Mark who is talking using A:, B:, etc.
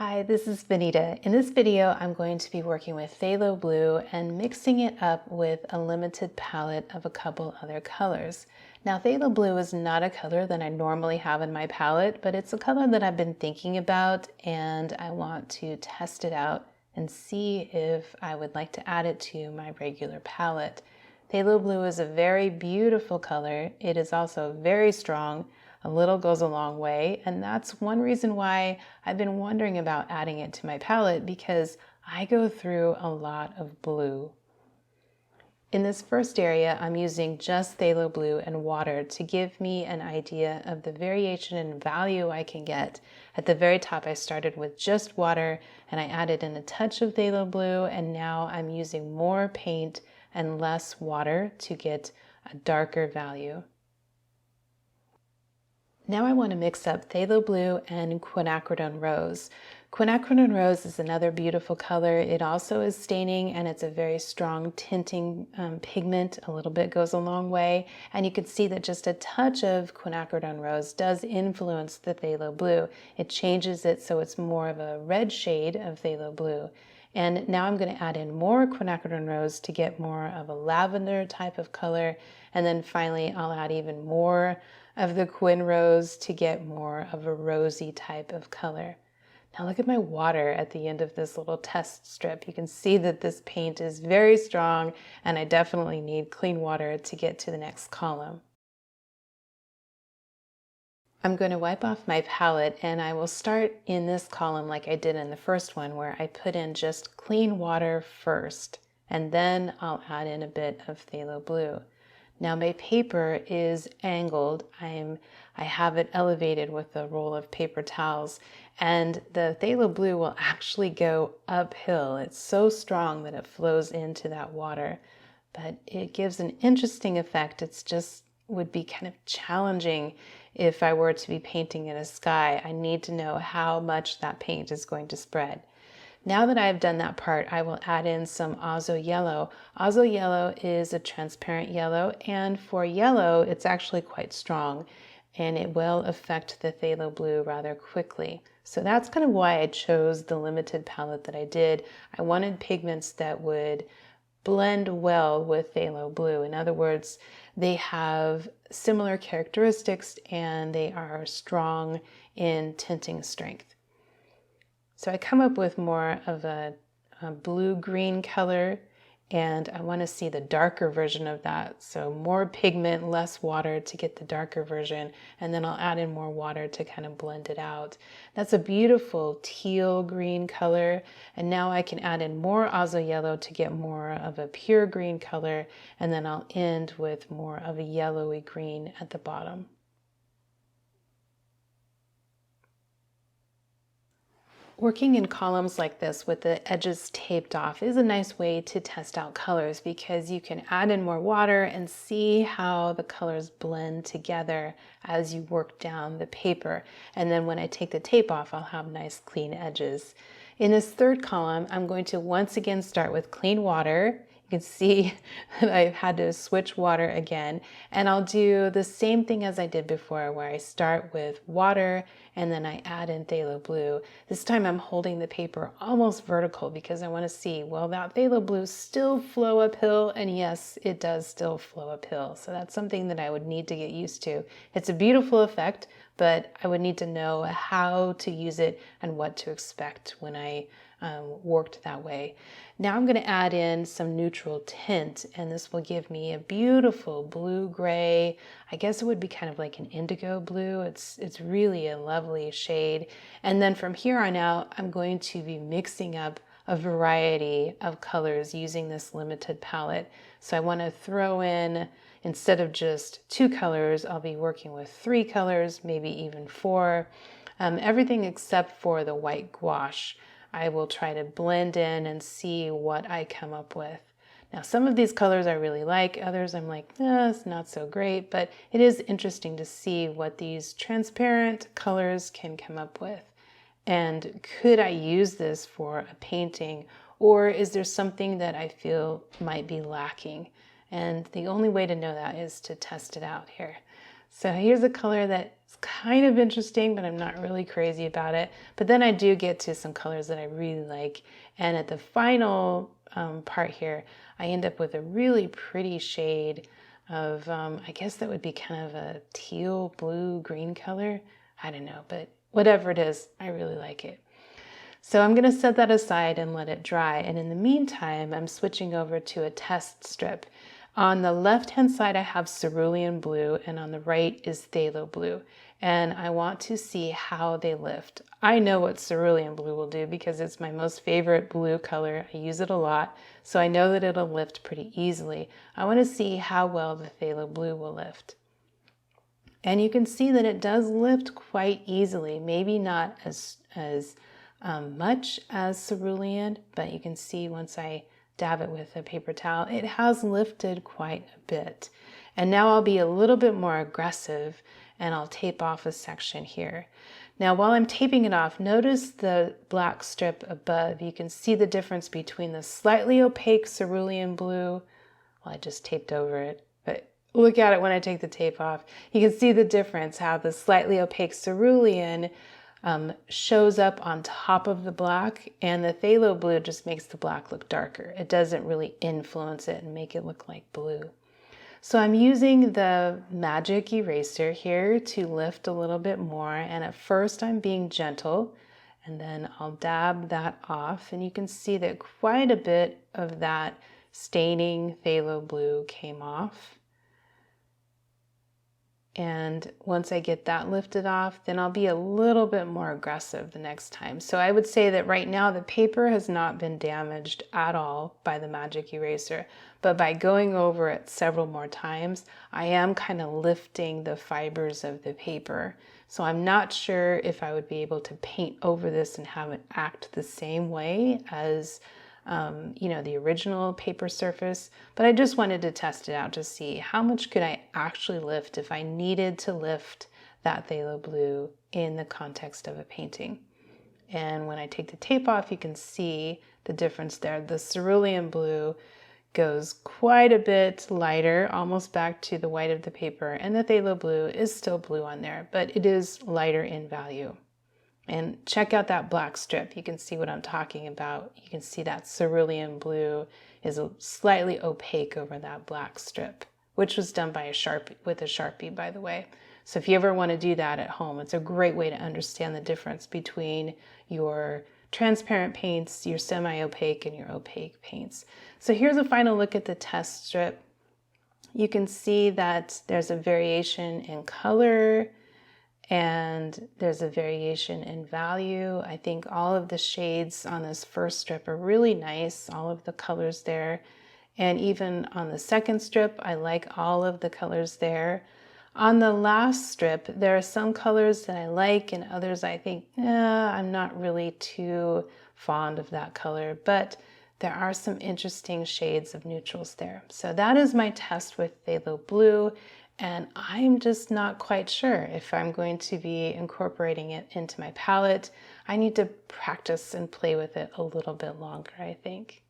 A: Hi, this is Benita. In this video, I'm going to be working with Phthalo Blue and mixing it up with a limited palette of a couple other colors. Now, Phthalo Blue is not a color that I normally have in my palette, but it's a color that I've been thinking about and I want to test it out and see if I would like to add it to my regular palette. Phthalo Blue is a very beautiful color. It is also very strong. A little goes a long way, and that's one reason why I've been wondering about adding it to my palette, because I go through a lot of blue. In this first area, I'm using just Phthalo Blue and water to give me an idea of the variation in value I can get. At the very top, I started with just water and I added in a touch of Phthalo Blue, and now I'm using more paint and less water to get a darker value. Now I want to mix up Phthalo Blue and Quinacridone Rose. Quinacridone Rose is another beautiful color. It also is staining and it's a very strong tinting pigment. A little bit goes a long way. And you can see that just a touch of Quinacridone Rose does influence the Phthalo Blue. It changes it so it's more of a red shade of Phthalo Blue. And now I'm going to add in more Quinacridone Rose to get more of a lavender type of color. And then finally, I'll add even more of the Quin Rose to get more of a rosy type of color. Now look at my water at the end of this little test strip. You can see that this paint is very strong and I definitely need clean water to get to the next column. I'm going to wipe off my palette and I will start in this column like I did in the first one, where I put in just clean water first and then I'll add in a bit of Phthalo Blue. Now my paper is angled. I have it elevated with a roll of paper towels, and the Phthalo Blue will actually go uphill. It's so strong that it flows into that water, but it gives an interesting effect. It's just would be kind of challenging if I were to be painting in a sky. I need to know how much that paint is going to spread. Now that I've done that part, I will add in some Azo Yellow. Azo Yellow is a transparent yellow, and for yellow, it's actually quite strong, and it will affect the Phthalo Blue rather quickly. So that's kind of why I chose the limited palette that I did. I wanted pigments that would blend well with Phthalo Blue. In other words, they have similar characteristics and they are strong in tinting strength. So I come up with more of a blue-green color, and I want to see the darker version of that. So more pigment, less water to get the darker version, and then I'll add in more water to kind of blend it out. That's a beautiful teal green color, and now I can add in more Azo Yellow to get more of a pure green color, and then I'll end with more of a yellowy green at the bottom. Working in columns like this with the edges taped off is a nice way to test out colors, because you can add in more water and see how the colors blend together as you work down the paper. And then when I take the tape off, I'll have nice clean edges. In this third column, I'm going to once again start with clean water. You can see that I've had to switch water again, and I'll do the same thing as I did before, where I start with water and then I add in Phthalo Blue. This time I'm holding the paper almost vertical because I want to see, will that Phthalo Blue still flow uphill? And yes, it does still flow uphill. So that's something that I would need to get used to. It's a beautiful effect, but I would need to know how to use it and what to expect when I worked that way. Now I'm going to add in some neutral tint, and this will give me a beautiful blue-gray. I guess it would be kind of like an indigo blue. It's really a lovely shade. And then from here on out, I'm going to be mixing up a variety of colors using this limited palette. So I want to throw in, instead of just 2 colors, I'll be working with 3 colors, maybe even 4. Everything except for the white gouache. I will try to blend in and see what I come up with. Now, some of these colors I really like, others I'm like, it's not so great, but it is interesting to see what these transparent colors can come up with. And could I use this for a painting, or is there something that I feel might be lacking? And the only way to know that is to test it out here. So here's a color that's kind of interesting, but I'm not really crazy about it. But then I do get to some colors that I really like. And at the final part here, I end up with a really pretty shade of, I guess that would be kind of a teal, blue, green color. I don't know, but whatever it is, I really like it. So I'm going to set that aside and let it dry. And in the meantime, I'm switching over to a test strip. On the left-hand side, I have Cerulean Blue, and on the right is Phthalo Blue. And I want to see how they lift. I know what Cerulean Blue will do because it's my most favorite blue color. I use it a lot, so I know that it'll lift pretty easily. I want to see how well the Phthalo Blue will lift. And you can see that it does lift quite easily, maybe not as much as Cerulean, but you can see once I dab it with a paper towel, it has lifted quite a bit. And now I'll be a little bit more aggressive and I'll tape off a section here. Now while I'm taping it off, notice the black strip above. You can see the difference between the slightly opaque Cerulean Blue. Well, I just taped over it, but look at it when I take the tape off. You can see the difference, how the slightly opaque Cerulean shows up on top of the black, and the Phthalo Blue just makes the black look darker. It doesn't really influence it and make it look like blue. So I'm using the magic eraser here to lift a little bit more, and at first I'm being gentle, and then I'll dab that off, and you can see that quite a bit of that staining Phthalo Blue came off. And once I get that lifted off, then I'll be a little bit more aggressive the next time. So I would say that right now the paper has not been damaged at all by the magic eraser, but by going over it several more times, I am kind of lifting the fibers of the paper. So I'm not sure if I would be able to paint over this and have it act the same way as the original paper surface, but I just wanted to test it out to see how much could I actually lift if I needed to lift that Phthalo Blue in the context of a painting. And when I take the tape off, you can see the difference there. The Cerulean Blue goes quite a bit lighter, almost back to the white of the paper, and the Phthalo Blue is still blue on there, but it is lighter in value. And check out that black strip. You can see what I'm talking about. You can see that Cerulean Blue is slightly opaque over that black strip, which was done by with a Sharpie, by the way. So if you ever want to do that at home, it's a great way to understand the difference between your transparent paints, your semi-opaque, and your opaque paints. So here's a final look at the test strip. You can see that there's a variation in color, and there's a variation in value. I think all of the shades on this first strip are really nice, all of the colors there. And even on the second strip, I like all of the colors there. On the last strip, there are some colors that I like and others I think, I'm not really too fond of that color, but there are some interesting shades of neutrals there. So that is my test with Phthalo Blue. And I'm just not quite sure if I'm going to be incorporating it into my palette. I need to practice and play with it a little bit longer, I think.